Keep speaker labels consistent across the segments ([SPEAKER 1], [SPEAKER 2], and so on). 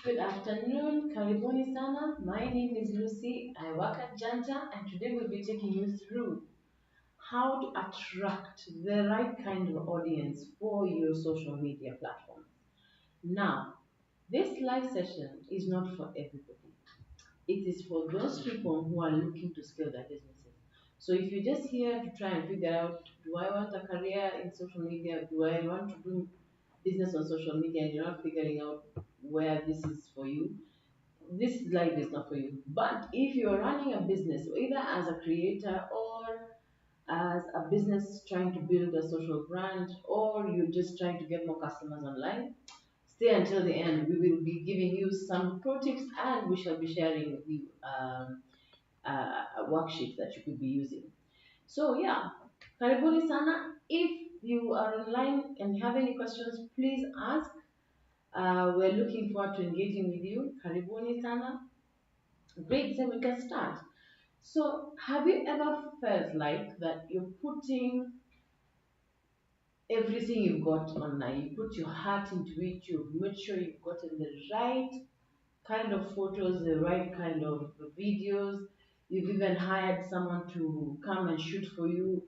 [SPEAKER 1] Good afternoon, karibuni sana. My name is Lucy. I work at Janta, and today we'll be taking you through how to attract the right kind of audience for your social media platform. Now, this live session is not for everybody. It is for those people who are looking to scale their businesses. So if you're just here to try and figure out, do I want a career in social media? Do I want to do business on social media and you're not figuring out where this is for you, this life is not for you. But if you're running a business, either as a creator or as a business trying to build a social brand, or you're just trying to get more customers online, stay until the end. We will be giving you some pro tips and we shall be sharing with you a worksheet that you could be using. So, yeah, karibuni sana. If you are online and have any questions, please ask. We're looking forward to engaging with you. Karibuni sana. Great, so we can start. So, have you ever felt like that you're putting everything you've got online? You put your heart into it, you make sure you've gotten the right kind of photos, the right kind of videos. You've even hired someone to come and shoot for you.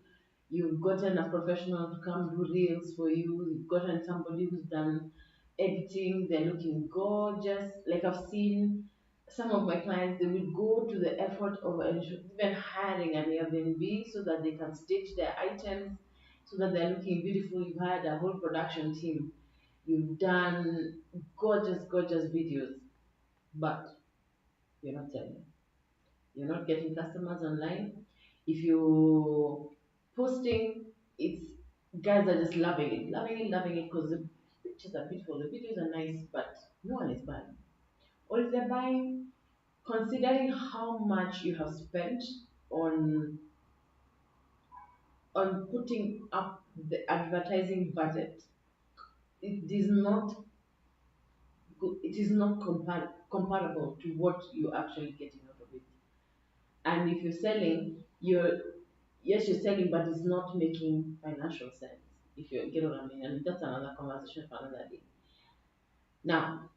[SPEAKER 1] You've gotten a professional to come do reels for you. You've gotten somebody who's done editing. They're looking gorgeous. Like I've seen some of my clients, they will go to the effort of even hiring an Airbnb so that they can stage their items so that they're looking beautiful. You've hired a whole production team. You've done gorgeous, gorgeous videos, but you're not selling. You're not getting customers online. If you posting, it's guys are just loving it because the pictures are beautiful, the videos are nice, but no one is buying. Or if they're buying, considering how much you have spent on putting up the advertising budget, it is not it is not comparable to what you're actually getting out of it. And if you're selling, you're yes, you're selling, but it's not making financial sense. If you get what I mean, and that's another conversation for another day. Now,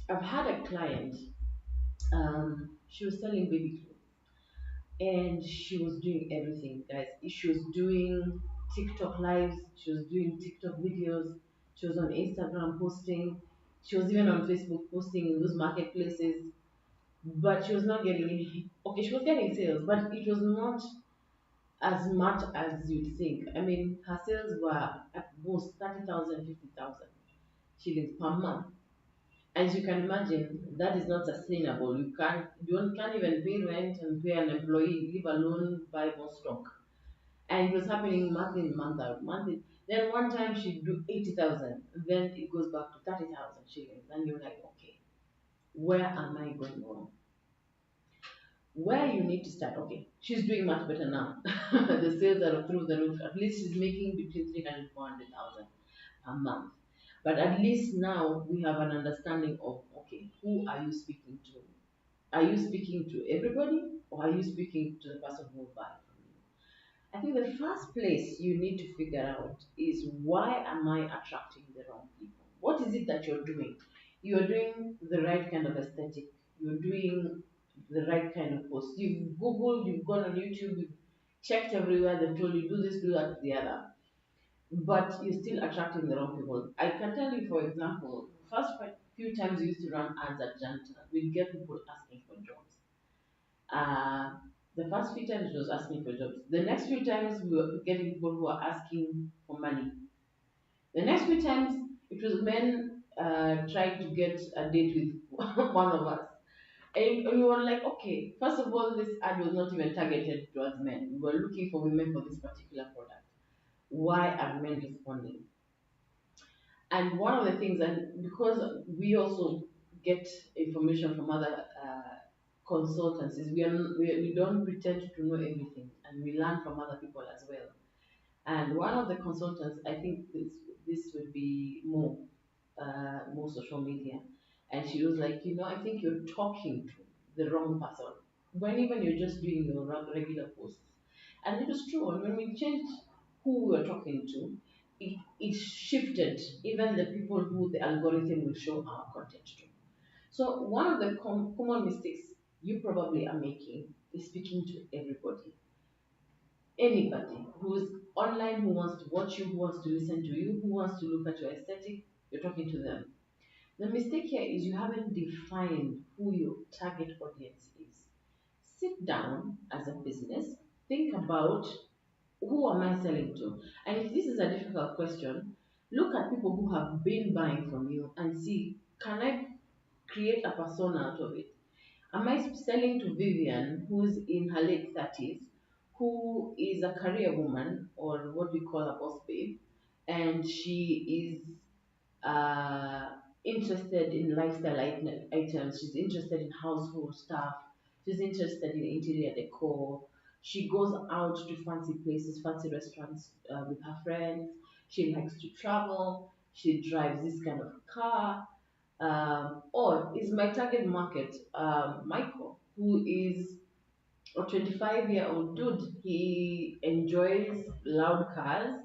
[SPEAKER 1] I've had a client. She was selling baby clothes, and she was doing everything, guys. She was doing TikTok lives. She was doing TikTok videos. She was on Instagram posting. She was even on Facebook posting in those marketplaces. But she was not getting any. Okay, she was getting sales, but it was not as much as you'd think. I mean, her sales were at most 30,000, 50,000 shillings per month. As you can imagine, that is not sustainable. You can't even pay rent and pay an employee, leave alone buy more stock. And it was happening month in, month out, month in. Then one time she'd do 80,000, then it goes back to 30,000 shillings. And you're like, okay, where am I going wrong? Where you need to start. Okay, she's doing much better now. The sales are through the roof. At least she's making between 300 and 400,000 a month. But at least now we have an understanding of, okay, who are you speaking to? Are you speaking to everybody, or are you speaking to the person who will buy from you? I think the first place you need to figure out is, why am I attracting the wrong people? What is it that you're doing? You're doing the right kind of aesthetic. You're doing the right kind of post. You've Googled, you've gone on YouTube, you've checked everywhere, they've told you do this, do that, the other. But you're still attracting the wrong people. I can tell you, for example, first few times we used to run ads at Janta, we'd get people asking for jobs. Uh, the first few times it was asking for jobs. The next few times we were getting people who are asking for money. The next few times it was men trying to get a date with one of us. And we were like, okay, first of all, this ad was not even targeted towards men. We were looking for women for this particular product. Why are men responding? And one of the things, and because we also get information from other consultants, is we don't pretend to know everything, and we learn from other people as well. And one of the consultants, I think this would be more social media, and she was like, I think you're talking to the wrong person when even you're just doing your regular posts. And it was true. And when we changed who we were talking to, it shifted even the people who the algorithm will show our content to. So one of the common mistakes you probably are making is speaking to everybody, anybody who's online, who wants to watch you, who wants to listen to you, who wants to look at your aesthetic. You're talking to them. The mistake here is you haven't defined who your target audience is. Sit down as a business, think about who am I selling to? And if this is a difficult question, look at people who have been buying from you and see, can I create a persona out of it? Am I selling to Vivian, who's in her late 30s, who is a career woman, or what we call a boss babe, and she is uh, interested in lifestyle items. She's interested in household stuff. She's interested in interior decor. She goes out to fancy places, fancy restaurants with her friends. She likes to travel. She drives this kind of car. Or is my target market Michael, who is a 25-year-old dude? He enjoys loud cars.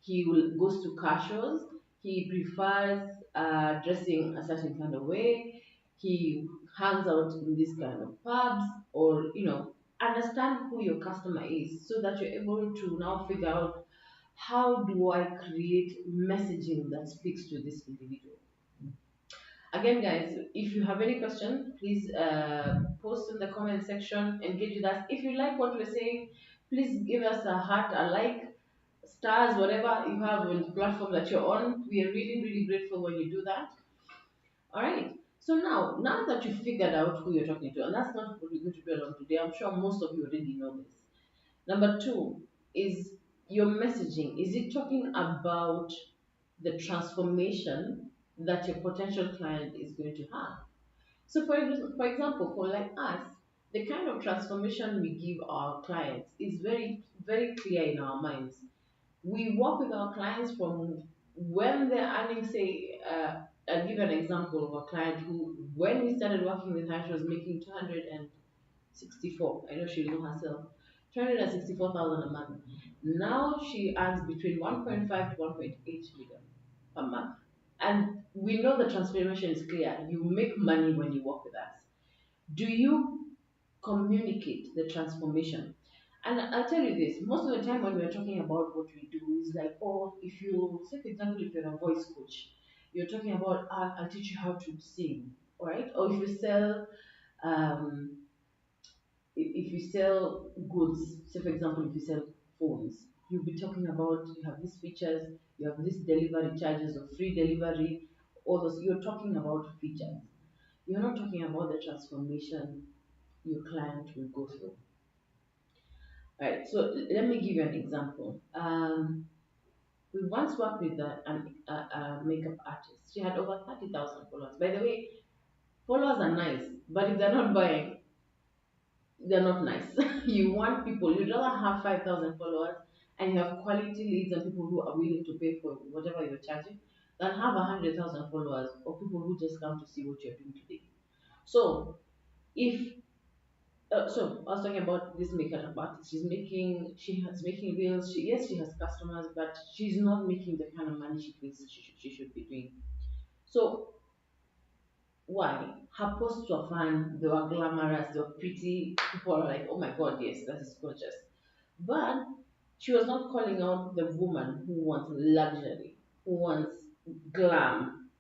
[SPEAKER 1] He will goes to car shows. He prefers dressing a certain kind of way. He hangs out in this kind of pubs, or understand who your customer is, so that you're able to now figure out, how do I create messaging that speaks to this individual. Again, guys, if you have any question, please post in the comment section, engage with us. If you like what we're saying, please give us a heart, a like, stars, whatever you have on the platform that you're on. We are really, really grateful when you do that. All right. So now that you've figured out who you're talking to, and that's not what we're going to do along today, I'm sure most of you already know this. Number two is your messaging. Is it talking about the transformation that your potential client is going to have? So, for example, for like us, the kind of transformation we give our clients is very, very clear in our minds. We work with our clients from when they're earning, say, I'll give an example of a client who, when we started working with her, she was making 264. I know she know herself. 264,000 a month. Now she earns between 1.5 to 1.8 million a month. And we know the transformation is clear. You make money when you work with us. Do you communicate the transformation? And I'll tell you this, most of the time when we're talking about what we do, is like, oh, if you, say for example, if you're a voice coach, you're talking about, I'll teach you how to sing, all right? Or if you sell, um, if you sell goods, say for example, if you sell phones, you'll be talking about, you have these features, you have this delivery charges of free delivery, all those. You're talking about features. You're not talking about the transformation your client will go through. Right. So let me give you an example. We once worked with a makeup artist. She had over 30,000 followers. By the way, followers are nice, but if they're not buying, they're not nice. You want people, you'd rather have 5,000 followers and you have quality leads and people who are willing to pay for whatever you're charging, than have 100,000 followers or people who just come to see what you're doing today. So, if so I was talking about this makeup artist. She has making reels. Yes, she has customers, but she's not making the kind of money she thinks she should be doing. So why? Her posts were fun, they were glamorous, they were pretty. People are like, oh my god, yes, that is gorgeous. But she was not calling out the woman who wants luxury, who wants glam.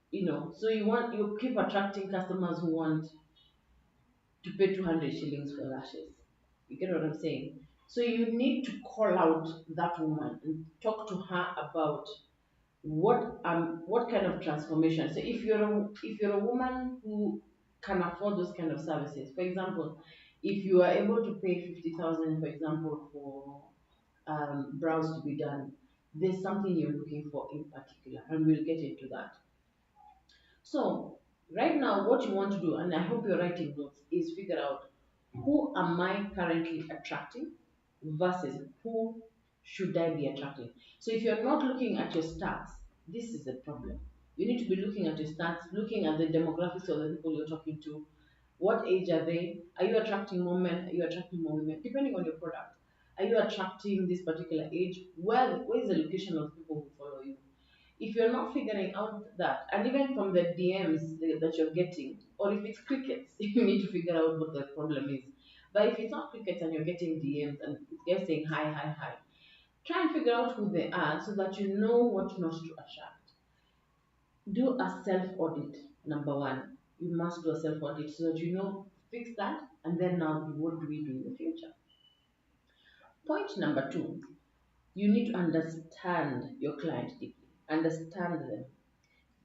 [SPEAKER 1] So you keep attracting customers who want to pay 200 shillings for lashes. You get what I'm saying? So you need to call out that woman and talk to her about what kind of transformation. So if you're a woman who can afford those kind of services, for example, if you are able to pay 50,000, for example, for brows to be done, there's something you're looking for in particular, and we'll get into that. So right now, what you want to do, and I hope you're writing notes, is figure out, who am I currently attracting versus who should I be attracting. So if you're not looking at your stats, this is a problem. You need to be looking at your stats, looking at the demographics of the people you're talking to. What age are they? Are you attracting more men? Are you attracting more women? Depending on your product. Are you attracting this particular age? Where is the location of people who follow you? If you're not figuring out that, and even from the DMs that you're getting, or if it's crickets, you need to figure out what the problem is. But if it's not crickets and you're getting DMs and they're saying hi, hi, hi, try and figure out who they are so that you know what not to attract. Do a self audit, number one. You must do a self audit so that you know, fix that, and then now what do we do in the future? Point number two, you need to understand your client deeply, understand them.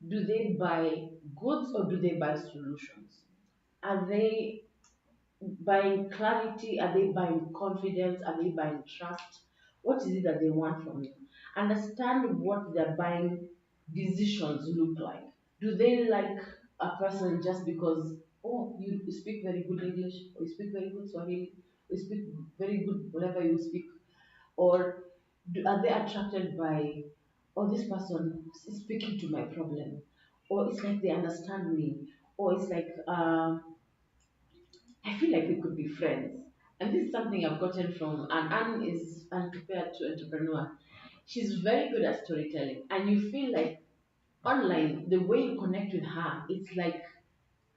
[SPEAKER 1] Do they buy goods or do they buy solutions? Are they buying clarity? Are they buying confidence? Are they buying trust? What is it that they want from you? Understand what their buying decisions look like. Do they like a person just because, oh, you speak very good English, or you speak very good Swahili, or you speak very good whatever you speak? Or are they attracted by, oh, this person is speaking to my problem? Or it's like they understand me? Or it's like, I feel like we could be friends. And this is something I've gotten from, and Anne is unprepared to entrepreneur. She's very good at storytelling, and you feel like online, the way you connect with her, it's like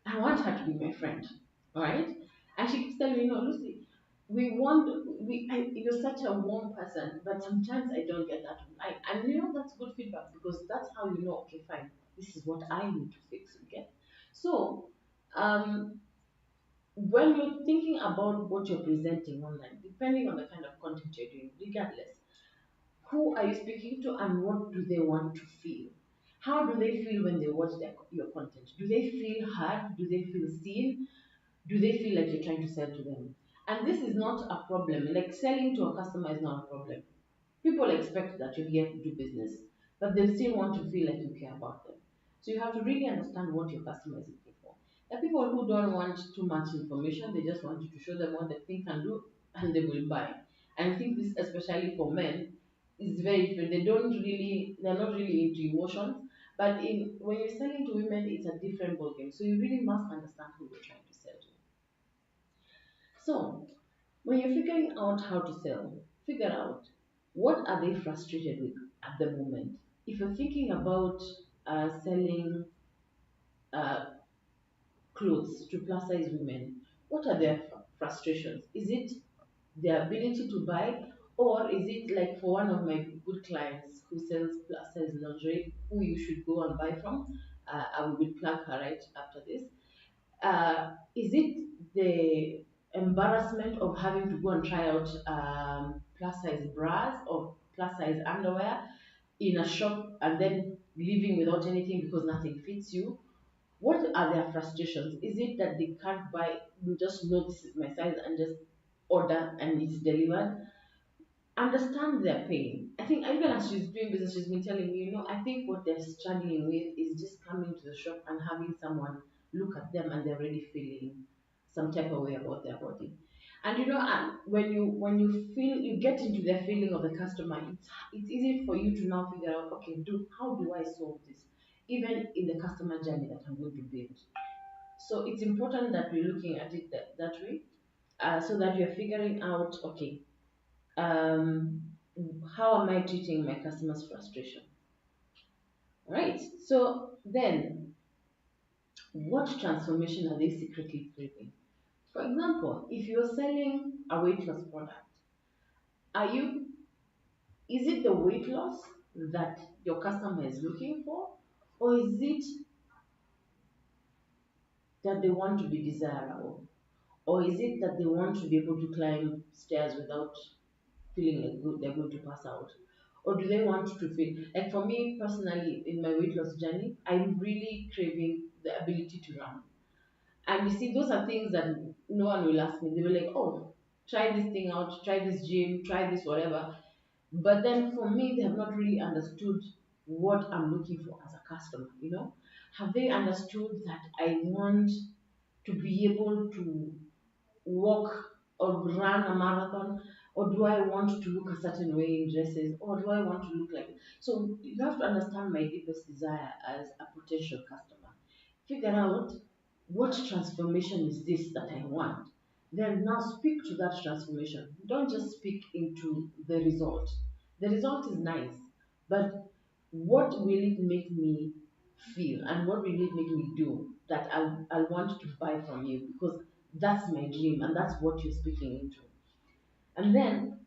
[SPEAKER 1] I want her to be my friend, all right? And she keeps telling me, no, Lucy, you're such a warm person, but sometimes I don't get that. And that's good feedback because that's how you know, okay, fine, this is what I need to fix, okay? So, um, when you're thinking about what you're presenting online, depending on the kind of content you're doing, regardless, who are you speaking to and what do they want to feel? How do they feel when they watch your content? Do they feel heard? Do they feel seen? Do they feel like you're trying to sell to them? And this is not a problem. Like selling to a customer is not a problem. People expect that you're here to do business, but they still want to feel like you care about them. So you have to really understand what your customer is looking for. There are people who don't want too much information, they just want you to show them what the thing can do and they will buy. And I think this, especially for men, is very different. They're not really into emotions. But when you're selling to women, it's a different ballgame. So you really must understand who you're trying to sell to. So when you're figuring out how to sell, figure out what are they frustrated with at the moment. If you're thinking about selling uh, clothes to plus size women, what are their frustrations? Is it their ability to buy, or is it like for one of my good clients who sells plus size lingerie, who you should go and buy from? I will plug her right after this. Is it the embarrassment of having to go and try out plus size bras or plus size underwear in a shop and then leaving without anything because nothing fits you? What are their frustrations? Is it that they can't buy, just know this is my size and just order and it's delivered? Understand their pain. I think even as she's doing business, she's been telling me, I think what they're struggling with is just coming to the shop and having someone look at them and they're already feeling some type of way about their body. And and when you feel you get into the feeling of the customer, it's easy for you to now figure out, okay, how do I solve this? Even in the customer journey that I'm going to build. So it's important that we're looking at it that way, so that you're figuring out, okay, um, how am I treating my customers' frustration? Right. So then, what transformation are they secretly craving? For example, if you're selling a weight loss product, are you? Is it the weight loss that your customer is looking for, or is it that they want to be desirable, or is it that they want to be able to climb stairs without feeling like they're going to pass out? Or do they want to feel like, for me personally, in my weight loss journey, I'm really craving the ability to run. And you see, those are things that no one will ask me. They were like, oh, try this thing out, try this gym, try this whatever. But then for me, they have not really understood what I'm looking for as a customer. Have they understood that I want to be able to walk or run a marathon, or do I want to look a certain way in dresses, or do I want to look like? So you have to understand my deepest desire as a potential customer. Figure out what transformation is this that I want. Then now speak to that transformation. Don't just speak into the result. The result is nice, but what will it make me feel and what will it make me do that I'll want to buy from you, because that's my dream and that's what you're speaking into. And then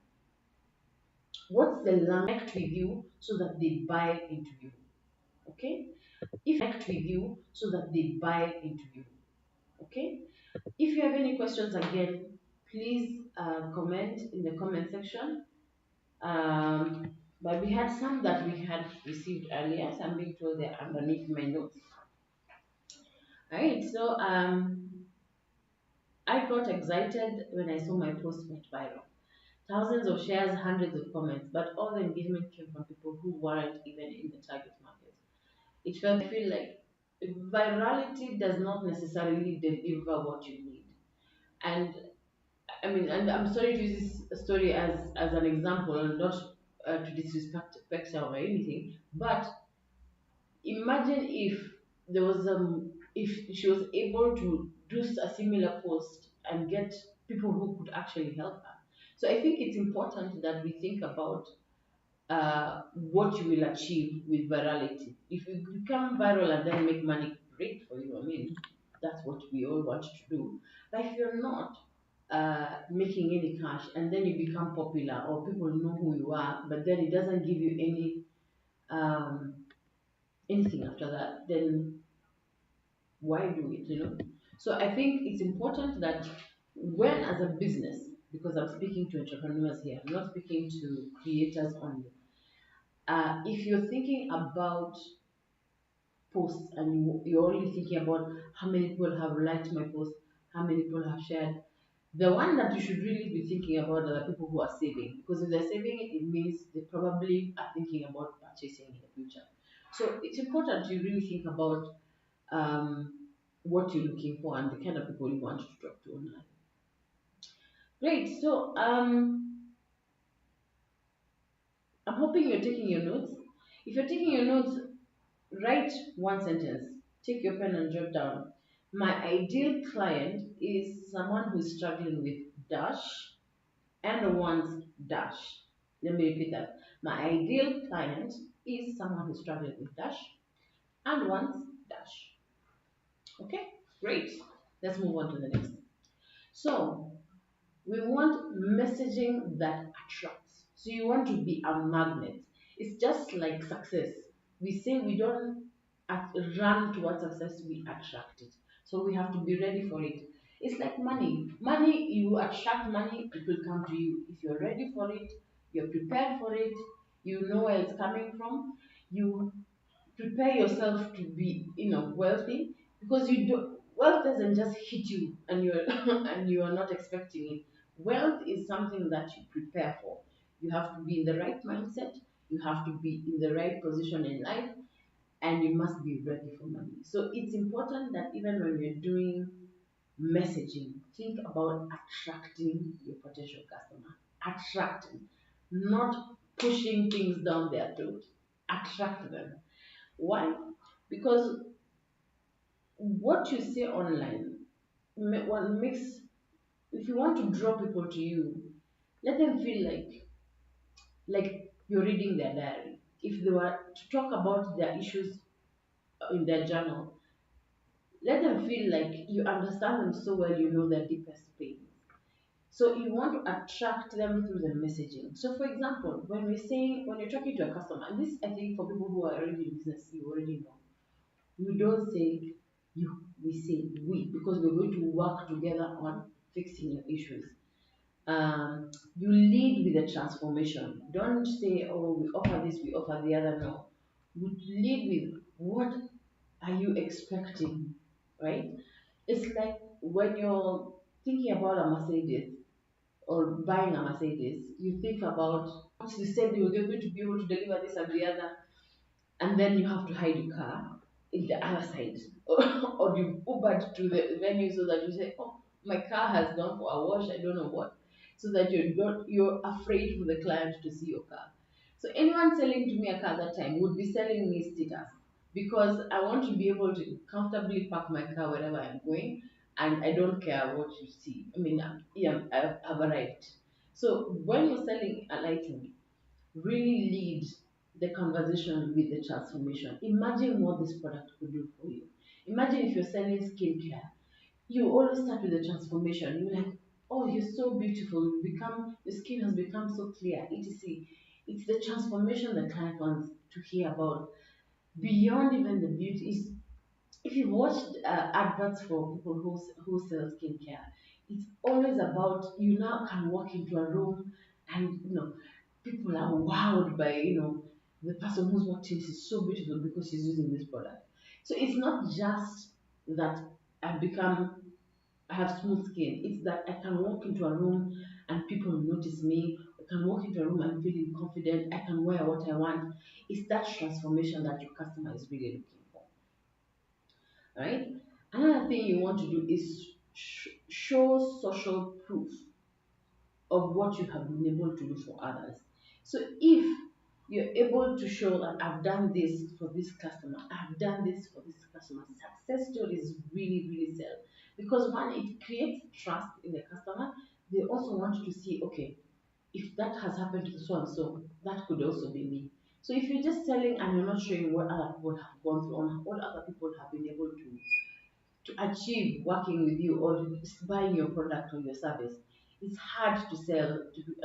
[SPEAKER 1] what's the language with you so that they buy into you? Okay? If connect with you so that they buy into you. Okay? If you have any questions again, please comment in the comment section. But we had some that we had received earlier, so I'm being told they're underneath my notes. Alright, so I got excited when I saw my post went viral. Thousands of shares, hundreds of comments, but all the engagement came from people who weren't even in the target market. It felt, I feel like virality does not necessarily deliver what you need. And I mean, and I'm sorry to use this story as an example, and not to disrespect her or anything, but imagine if there was if she was able to do a similar post and get people who could actually help her. So I think it's important that we think about what you will achieve with virality. If you become viral and then make money, great for you. I mean, that's what we all want to do. But if you're not making any cash and then you become popular or people know who you are, but then it doesn't give you um, anything after that, then why do it? So I think it's important that when, as a business, because I'm speaking to entrepreneurs here, I'm not speaking to creators only. If you're thinking about posts and you're only thinking about how many people have liked my post, how many people have shared, the one that you should really be thinking about are the people who are saving. Because if they're saving it, it means they probably are thinking about purchasing in the future. So it's important to really think about um, what you're looking for and the kind of people you want to talk to online. Great. So I'm hoping you're taking your notes. If you're taking your notes, write one sentence. Take your pen and jot down. My ideal client is someone who's struggling with dash and wants dash. Let me repeat that. My ideal client is someone who's struggling with dash and wants dash. Okay, great. Let's move on to the next. So, we want messaging that attracts. So you want to be a magnet. It's just like success. We say we don't run towards success, we attract it. So we have to be ready for it. It's like money. Money, you attract money, it will come to you. If you're ready for it, you're prepared for it, you know where it's coming from, you prepare yourself to be wealthy, because you do wealth doesn't just hit you and you're and you are not expecting it. Wealth is something that you prepare for. You have to be in the right mindset, you have to be in the right position in life, and you must be ready for money. So it's important that even when you're doing messaging, think about attracting your potential customer. Attracting, not pushing things down their throat. Attract them. Why? Because what you say online, what makes, if you want to draw people to you, let them feel like you're reading their diary. If they were to talk about their issues in their journal, let them feel like you understand them so well, you know their deepest pains. So you want to attract them through the messaging. So for example, when you're talking to a customer, and this I think for people who are already in business, you already know. We don't say you, we say we, because we're going to work together on fixing your issues. You lead with a transformation. Don't say, oh, we offer this, we offer the other. No. You lead with what are you expecting, right? It's like when you're thinking about a Mercedes or buying a Mercedes, you think about, you said you were going to be able to deliver this and the other, and then you have to hide your car in the other side, or you Ubered to the venue so that you say, "Oh, my car has gone for a wash. I don't know what," so that you're afraid for the client to see your car. So anyone selling to me a car that time would be selling me status, because I want to be able to comfortably park my car wherever I'm going, and I don't care what you see. I mean, yeah, I've arrived. So when you're selling an item, really lead the conversation with the transformation. Imagine what this product could do for you. Imagine if you're selling skincare, you always start with the transformation. You're like, oh, you're so beautiful. Your skin has become so clear, etc. It's the transformation the client wants to hear about. Beyond even the beauty, is if you watched adverts for people who sell skincare, it's always about you now can walk into a room and people are wowed by the person who's walked in is so beautiful because she's using this product. So it's not just that I've become I have smooth skin. It's that I can walk into a room and people notice me. I can walk into a room and feeling confident. I can wear what I want. It's that transformation that your customer is really looking for, right? Another thing you want to do is show social proof of what you have been able to do for others. So if you're able to show that I've done this for this customer, I've done this for this customer, success stories really, really sell. Because one, it creates trust in the customer. They also want you to see, okay, if that has happened to so and so, that could also be me. So if you're just selling and you're not showing what other people have gone through, on what other people have been able to achieve working with you or buying your product or your service, it's hard to sell.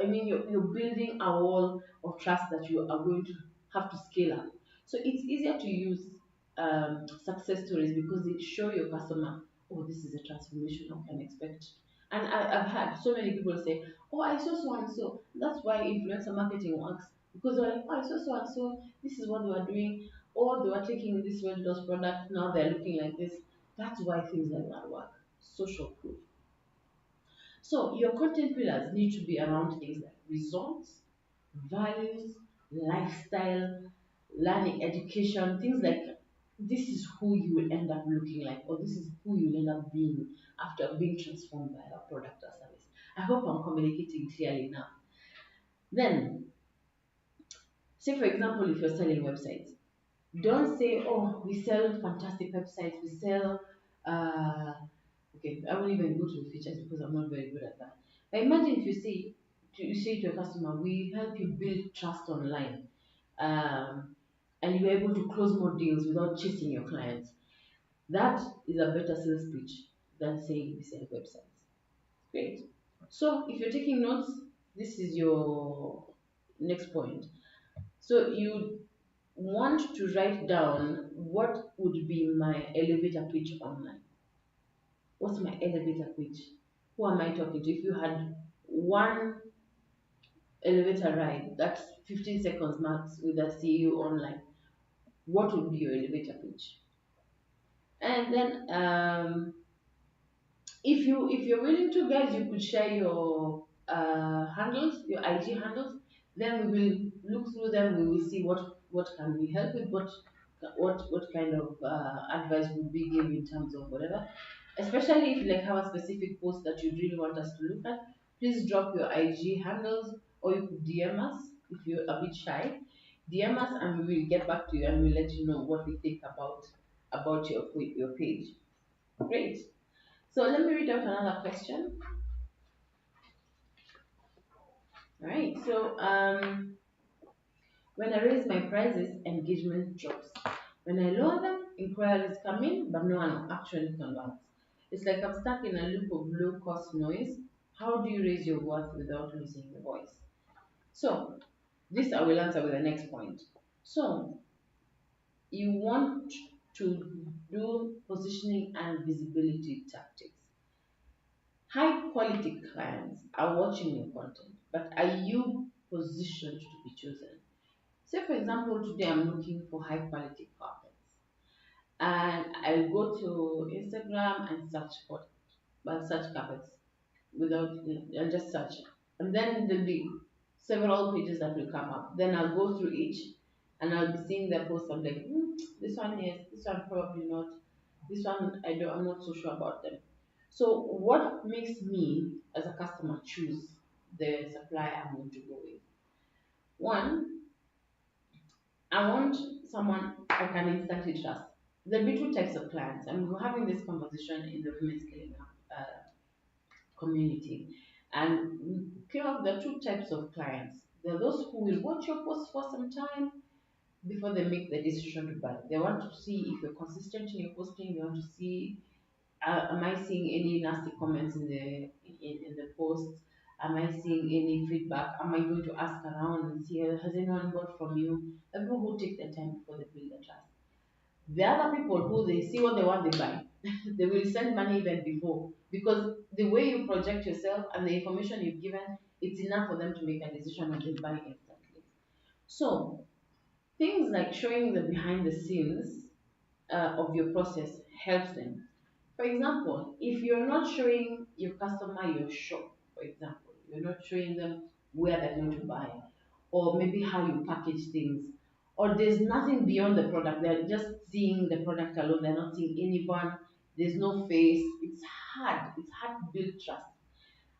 [SPEAKER 1] I mean, you're building a wall of trust that you are going to have to scale up. So it's easier to use success stories because they show your customer, oh, this is a transformation I can expect. And I've had so many people say, oh, I saw so and so. That's why influencer marketing works because they're like, oh, I saw so and so. This is what they were doing. Or they were taking this weight loss product. Now they're looking like this. That's why things like that work. Social proof. So your content pillars need to be around things like results, values, lifestyle, learning, education, things like this is who you will end up looking like, or this is who you will end up being after being transformed by a product or service. I hope I'm communicating clearly now. Then, say for example, if you're selling websites, don't say, oh, we sell fantastic websites, we sell uh, okay, I won't even go to the features because I'm not very good at that. But imagine if you say to your customer, we help you build trust online, and you're able to close more deals without chasing your clients. That is a better sales pitch than saying we sell websites. Great. So if you're taking notes, this is your next point. So you want to write down what would be my elevator pitch online. What's my elevator pitch? Who am I talking to? If you had one elevator ride, that's 15 seconds max with a CEO online, what would be your elevator pitch? And then if you're willing to, guys, you could share your handles, your IG handles. Then we will look through them. We will see what can we help with, what kind of advice would we give in terms of whatever. Especially if you like have a specific post that you really want us to look at, please drop your IG handles or you could DM us if you're a bit shy. DM us and we will get back to you and we'll let you know what we think about your page. Great. So let me read out another question. All right. So when I raise my prices, engagement drops. When I lower them, inquiries come in, but no one actually converts. It's like I'm stuck in a loop of low cost noise. How do you raise your worth without losing your voice? So this I will answer with the next point. So you want to do positioning and visibility tactics. High quality clients are watching your content, but are you positioned to be chosen? Say, for example, today I'm looking for high quality carpets, and I'll go to Instagram and search carpets without and just search, and then there'll be several pages that will come up. Then I'll go through each, and I'll be seeing their posts. I'm like, this one yes, this one probably not, this one I'm not so sure about them. So what makes me as a customer choose the supplier I'm going to go with? One, I want someone I can instantly trust. There'll be two types of clients, and we're having this conversation in the women scaling up community. And we came up with the two types of clients. There are those who will watch your post for some time, before they make the decision to buy. They want to see if you're consistent in your posting. They want to see, am I seeing any nasty comments in in the posts? Am I seeing any feedback? Am I going to ask around and see, has anyone bought from you? The people who take the time before they build the trust. The other people who they see what they want, they buy. They will send money even before, because the way you project yourself and the information you've given, it's enough for them to make a decision and they buy instantly. So things like showing the behind the scenes of your process helps them. For example, if you're not showing your customer your shop, for example, you're not showing them where they're going to buy, or maybe how you package things, or there's nothing beyond the product, they're just seeing the product alone, they're not seeing anyone, there's no face, it's hard to build trust.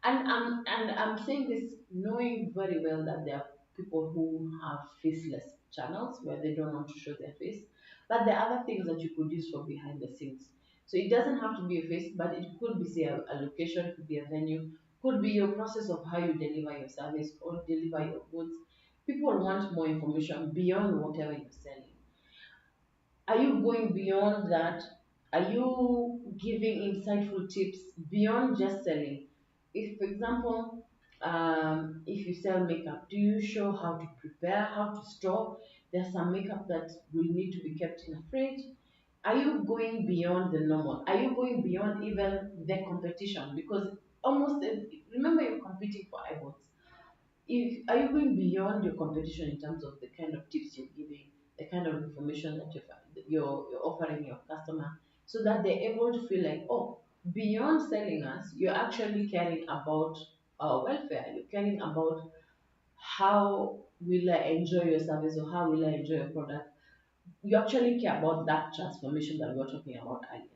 [SPEAKER 1] And I'm saying this knowing very well that there are people who have faceless channels where they don't want to show their face. But there are other things that you could use for behind the scenes. So it doesn't have to be a face, but it could be, say, a location, could be a venue, could be your process of how you deliver your service or deliver your goods. People want more information beyond whatever you're selling. Are you going beyond that? Are you giving insightful tips beyond just selling? If, for example, if you sell makeup, do you show how to prepare, how to store? There's some makeup that will need to be kept in a fridge. Are you going beyond the normal? Are you going beyond even the competition? Because remember, you're competing for eyeballs. If are you going beyond your competition in terms of the kind of tips you're giving, the kind of information that you're offering your customer, so that they're able to feel like, oh, beyond selling us, you're actually caring about our welfare. You're caring about how will I enjoy your service or how will I enjoy your product. You actually care about that transformation that we were talking about earlier.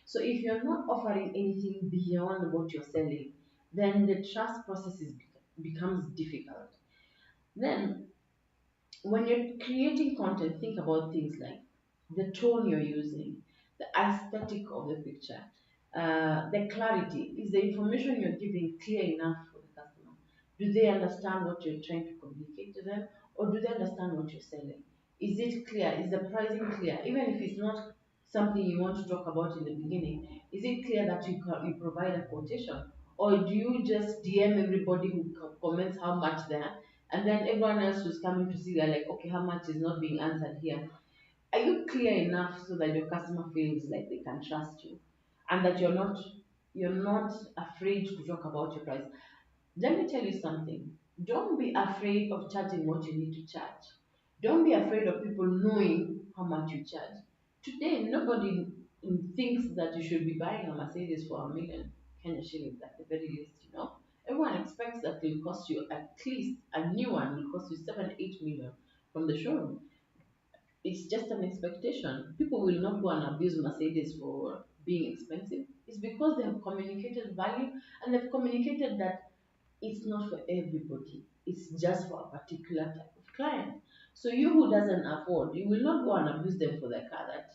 [SPEAKER 1] So if you're not offering anything beyond what you're selling, then the trust process becomes difficult. Then, when you're creating content, think about things like the tone you're using, the aesthetic of the picture, the clarity. Is the information you're giving clear enough for the customer? Do they understand what you're trying to communicate to them, or do they understand what you're selling? Is it clear? Is the pricing clear? Even if it's not something you want to talk about in the beginning, is it clear that you provide a quotation? Or do you just DM everybody who comments how much they're, and then everyone else who's coming to see, they're like, okay, how much is not being answered here? Are you clear enough so that your customer feels like they can trust you, and that you're not afraid to talk about your price? Let me tell you something. Don't be afraid of charging what you need to charge. Don't be afraid of people knowing how much you charge. Today, nobody thinks that you should be buying a Mercedes for 1 million Kenya shillings at the very least. Everyone expects that it will cost you, at least a new one will cost you 7, 8 million from the showroom. It's just an expectation. People will not go and abuse Mercedes for being expensive. It's because they have communicated value, and they've communicated that it's not for everybody. It's just for a particular type of client. So you who doesn't afford, you will not go and abuse them for their car that,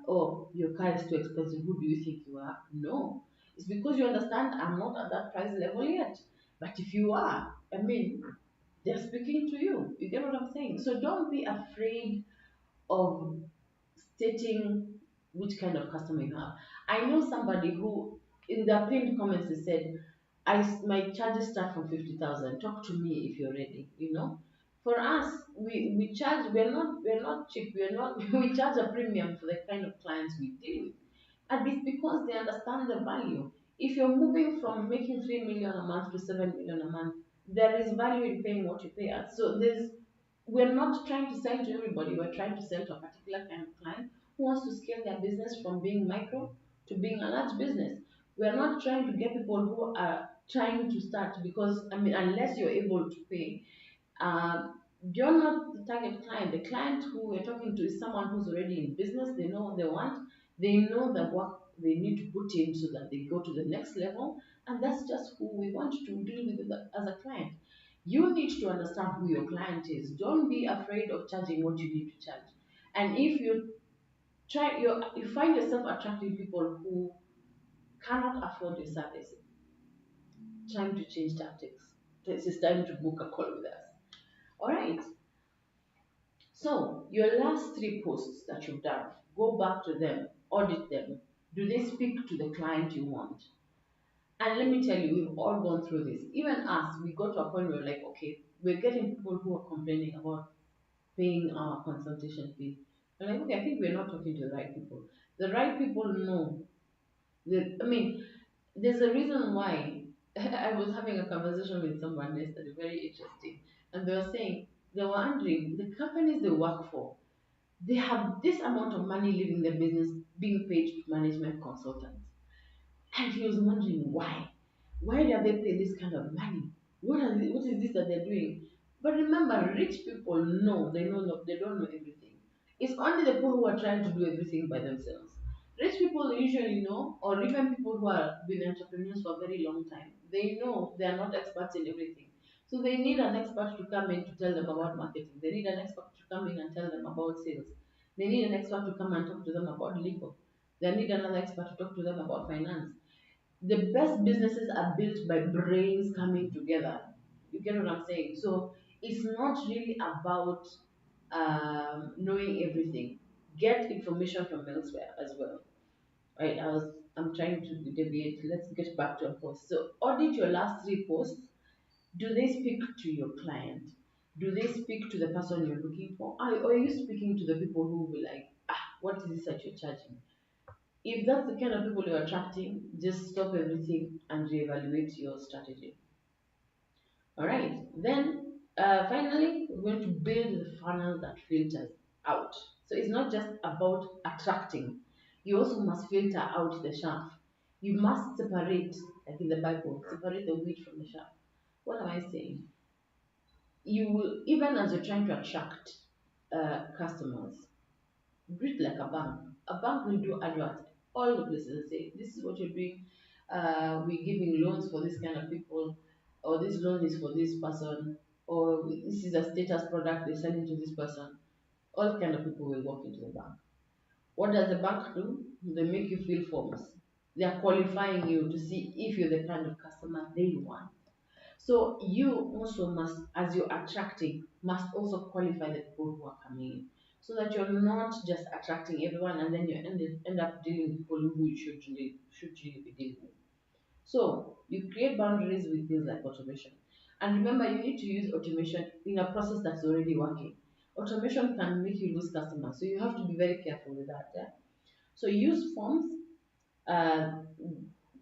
[SPEAKER 1] oh, your car is too expensive. Who do you think you are? No. It's because you understand I'm not at that price level yet. But if you are, I mean, they're speaking to you. You get what I'm saying? So don't be afraid of stating which kind of customer you have. I know somebody who, in their pinned comments, they said, my charges start from 50,000. Talk to me if you're ready. For us, we charge. We're not cheap. We're not. We charge a premium for the kind of clients we deal with, and it's because they understand the value. If you're moving from making 3 million a month to 7 million a month, there is value in paying what you pay us. So we're not trying to sell to everybody. We're trying to sell to a particular kind of client who wants to scale their business from being micro to being a large business. We're not trying to get people who are trying to start, because I mean, unless you're able to pay, um, you're not the target client. The client who we're talking to is someone who's already in business. They know what they want. They know the work they need to put in so that they go to the next level. And that's just who we want to deal with as a client. You need to understand who your client is. Don't be afraid of charging what you need to charge. And if you find yourself attracting people who cannot afford your service, time to change tactics. It's time to book a call with us. All right. So, your last three posts that you've done, go back to them, audit them. Do they speak to the client you want? And let me tell you, we've all gone through this. Even us, we got to a point where we're like, okay, we're getting people who are complaining about paying our consultation fee. We're like, okay, I think we're not talking to the right people. The right people know that, I mean, there's a reason why I was having a conversation with someone yesterday, very interesting. And they were saying, they were wondering, the companies they work for, they have this amount of money leaving their business being paid to management consultants. And he was wondering why. Why do they pay this kind of money? What is this that they're doing? But remember, rich people know they know no, they don't know everything. It's only the people who are trying to do everything by themselves. Rich people usually know, or even people who have been entrepreneurs for a very long time, they know they are not experts in everything. So they need an expert to come in to tell them about marketing. They need an expert to come in and tell them about sales. They need an expert to come and talk to them about legal. They need another expert to talk to them about finance. The best businesses are built by brains coming together. You get what I'm saying? So it's not really about knowing everything. Get information from elsewhere as well. Right? I'm trying to deviate. Let's get back to a post. So audit your last three posts. Do they speak to your client? Do they speak to the person you're looking for? Or are you speaking to the people who will be like, what is this that you're charging? If that's the kind of people you're attracting, just stop everything and reevaluate your strategy. All right. Then finally, we're going to build the funnel that filters out. So it's not just about attracting. You also must filter out the chaff. You must separate, like in the Bible, separate the wheat from the chaff. What am I saying? You will, even as you're trying to attract customers, treat like a bank. A bank will do advert all the places and say, this is what you're doing. We're giving loans for this kind of people, or this loan is for this person, or this is a status product they're selling to this person. All kind of people will walk into the bank. What does the bank do? They make you fill forms. They are qualifying you to see if you're the kind of customer they want. So you also must, as you're attracting, must also qualify the people who are coming in. So that you're not just attracting everyone and then you end up dealing with people who you should really be dealing with. So you create boundaries with things like automation. And remember, you need to use automation in a process that's already working. Automation can make you lose customers. So you have to be very careful with that. Yeah? So use forms uh,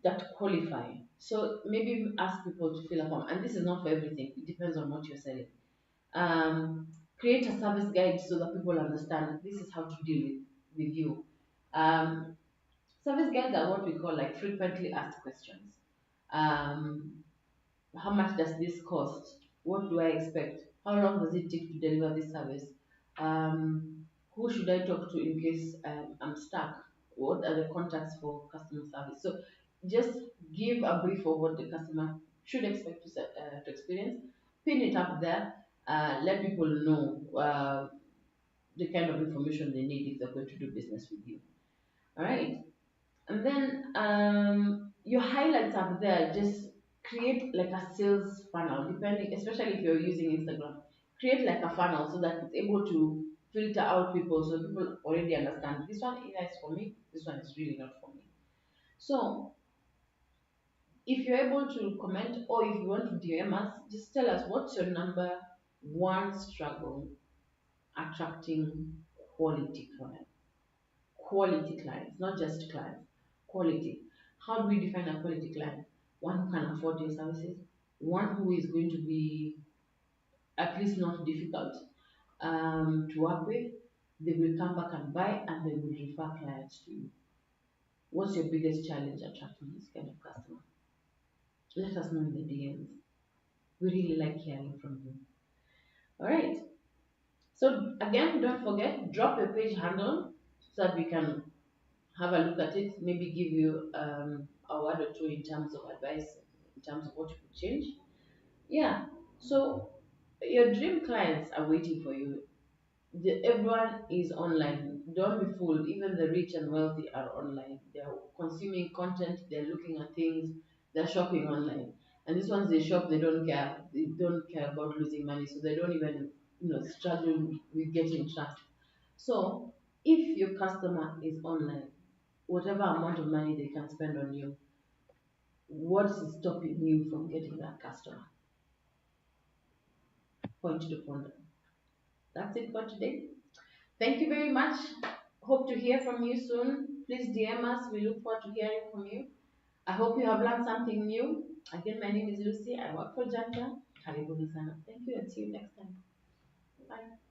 [SPEAKER 1] that qualify. So maybe ask people to fill a form, and this is not for everything. It depends on what you're selling. Create a service guide so that people understand this is how to deal with you. Um, Service guides are what we call like frequently asked questions. Um, how much does this cost? What do I expect? How long does it take to deliver this service? Who should I talk to in case I'm stuck? What are the contacts for customer service? So just give a brief of what the customer should expect to experience, pin it up there, let people know the kind of information they need if they're going to do business with you. All right. And then your highlights up there, just create like a sales funnel, depending, especially if you're using Instagram. Create like a funnel so that it's able to filter out people so people already understand this one either is for me, this one is really not for me. So if you're able to comment or if you want to DM us, just tell us what's your number one struggle attracting quality clients. Quality clients, not just clients, quality. How do we define a quality client? One who can afford your services, one who is going to be at least not difficult to work with. They will come back and buy and they will refer clients to you. What's your biggest challenge attracting this kind of customer? Let us know in the DMs. We really like hearing from you. All right. So again, don't forget, drop your page handle so that we can have a look at it, maybe give you a word or two in terms of advice, in terms of what you could change. Yeah. So your dream clients are waiting for you. Everyone is online. Don't be fooled. Even the rich and wealthy are online. They're consuming content. They're looking at things. They're shopping online. And these ones they shop. They don't care. They don't care about losing money. So they don't even struggling with getting trust. So if your customer is online, whatever amount of money they can spend on you, what is stopping you from getting that customer? Point to ponder. That's it for today. Thank you very much. Hope to hear from you soon. Please DM us. We look forward to hearing from you. I hope you have learned something new. Again, my name is Lucy. I work for Janta. Karibuni sana. Thank you and see you next time. Bye.